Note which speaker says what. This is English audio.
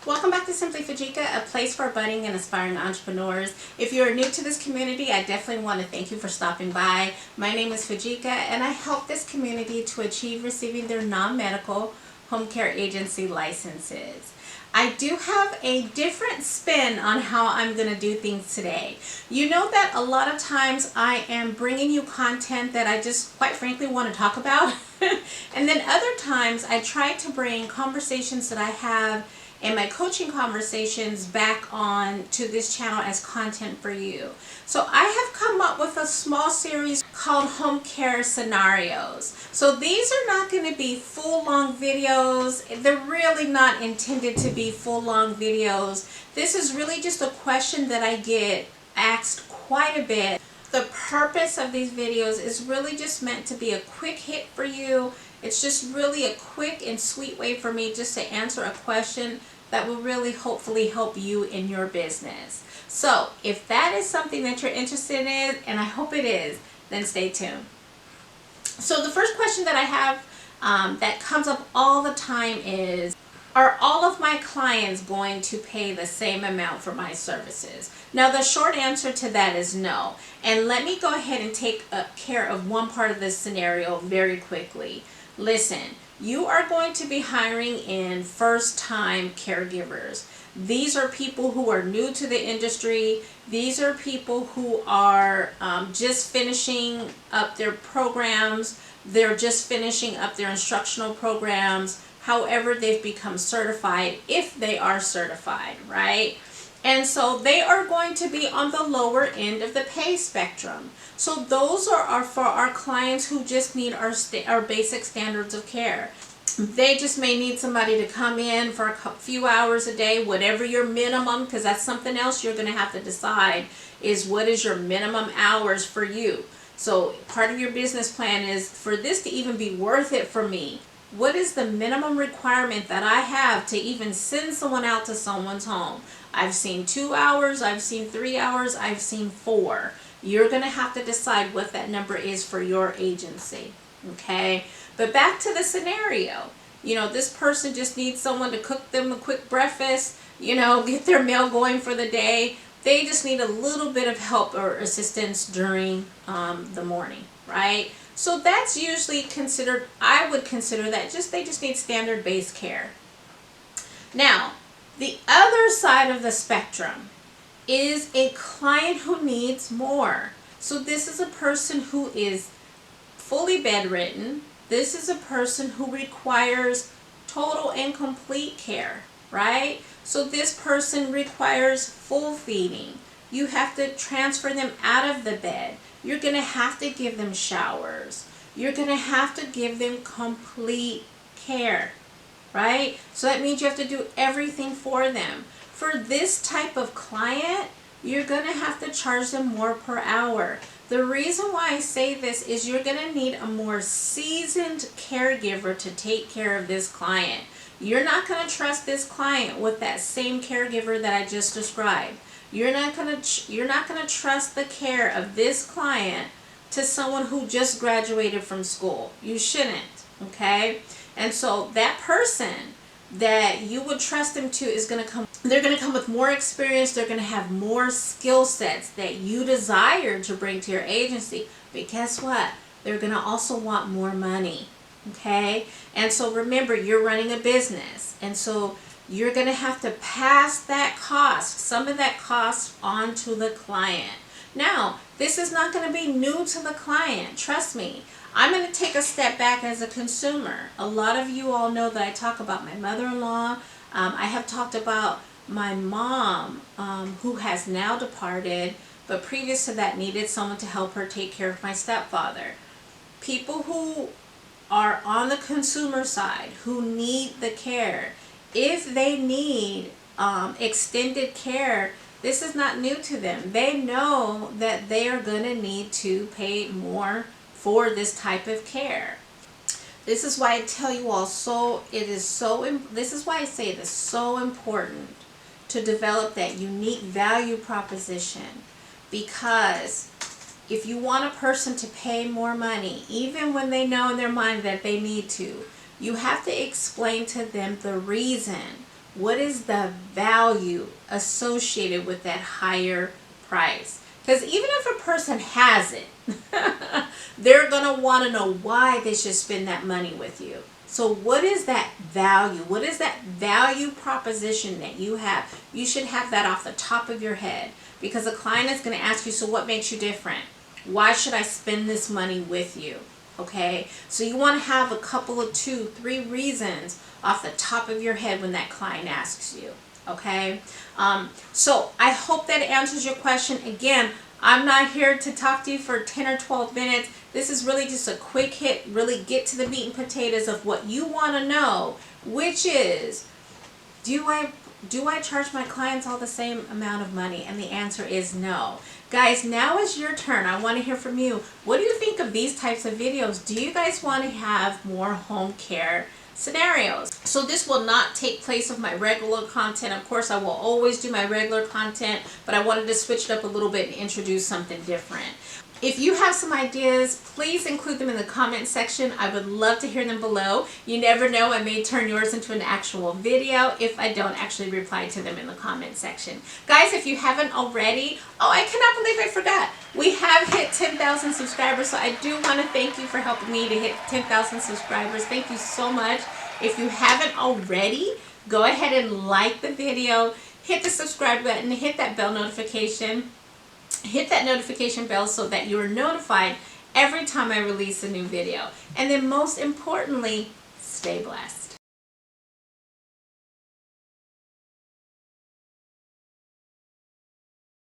Speaker 1: Welcome back to Simply Fujica, a place for budding and aspiring entrepreneurs. If you are new to this community, I definitely want to thank you for stopping by. My name is Fujica, and I help this community to achieve receiving their non-medical home care agency licenses. I do have a different spin on how I'm going to do things today. You know that a lot of times I am bringing you content that I just quite frankly want to talk about. And then other times I try to bring conversations that I have and my coaching conversations back on to this channel as content for you. So I have come up with a small series called Homecare Scenarios. So these are not going to be full long videos. They're really not intended to be full long videos. This is really just a question that I get asked quite a bit. The purpose of these videos is really just meant to be a quick hit for you. It's just really a quick and sweet way for me just to answer a question that will really hopefully help you in your business. So if that is something that you're interested in, and I hope it is, then stay tuned. So the first question that I have that comes up all the time is, are all of my clients going to pay the same amount for my services? Now the short answer to that is no. And let me go ahead and take care of one part of this scenario very quickly. Listen, you are going to be hiring in first-time caregivers. These are people who are new to the industry. These are people who are just finishing up their programs. They're just finishing up their instructional programs. However, they've become certified, if they are certified, right? And so they are going to be on the lower end of the pay spectrum. So those are for our clients who just need our basic standards of care. They just may need somebody to come in for a few hours a day, whatever your minimum, because that's something else you're going to have to decide, is what is your minimum hours for you. So part of your business plan is, for this to even be worth it for me, what is the minimum requirement that I have to even send someone out to someone's home? I've seen 2 hours, I've seen 3 hours, I've seen 4. You're going to have to decide what that number is for your agency. Okay? But back to the scenario. You know, this person just needs someone to cook them a quick breakfast, you know, get their meal going for the day. They just need a little bit of help or assistance during the morning, right? So that's usually considered, I would consider that they just need standard base care. Now, the other side of the spectrum is a client who needs more. So this is a person who is fully bedridden. This is a person who requires total and complete care, right? So this person requires full feeding. You have to transfer them out of the bed. You're going to have to give them showers. You're going to have to give them complete care, right? So that means you have to do everything for them. For this type of client, you're going to have to charge them more per hour. The reason why I say this is you're going to need a more seasoned caregiver to take care of this client. You're not going to trust this client with that same caregiver that I just described. You're not going to trust the care of this client to someone who just graduated from school. You shouldn't, okay? And so that person that you would trust them to is going to come, they're going to come with more experience. They're going to have more skill sets that you desire to bring to your agency. But guess what? They're going to also want more money, okay? And so remember, you're running a business. And so you're going to have to pass that cost, some of that cost, on to the client. Now, this is not going to be new to the client. Trust me. I'm going to take a step back as a consumer. A lot of you all know that I talk about my mother-in-law. I have talked about my mom, who has now departed, but previous to that needed someone to help her take care of my stepfather. People who are on the consumer side, who need the care, if they need extended care, this is not new to them. They know that they are going to need to pay more for this type of care. This is why I tell you all, this is why I say it is so important to develop that unique value proposition, because if you want a person to pay more money, even when they know in their mind that they need to, you have to explain to them the reason What is the value associated with that higher price? Because even if a person has it, they're going to want to know why they should spend that money with you. So what is that value? What is that value proposition that you have? You should have that off the top of your head, because a client is going to ask you, so what makes you different? Why should I spend this money with you? Okay, so you want to have a couple of 2, 3 reasons off the top of your head when that client asks you. Okay, so I hope that answers your question. Again, I'm not here to talk to you for 10 or 12 minutes. This is really just a quick hit, really get to the meat and potatoes of what you want to know, which is, do I charge my clients all the same amount of money? And the answer is no. Guys, now is your turn. I want to hear from you. What do you think of these types of videos? Do you guys want to have more home care scenarios? So this will not take place of my regular content. Of course, I will always do my regular content, but I wanted to switch it up a little bit and introduce something different. If you have some ideas, please include them in the comment section. I would love to hear them below. You never know, I may turn yours into an actual video if I don't actually reply to them in the comment section. Guys, if you haven't already, I cannot believe I forgot. We have hit 10,000 subscribers, so I do want to thank you for helping me to hit 10,000 subscribers. Thank you so much. If you haven't already, go ahead and like the video, hit the subscribe button, hit that bell notification. Hit that notification bell so that you are notified every time I release a new video. And then most importantly, stay blessed.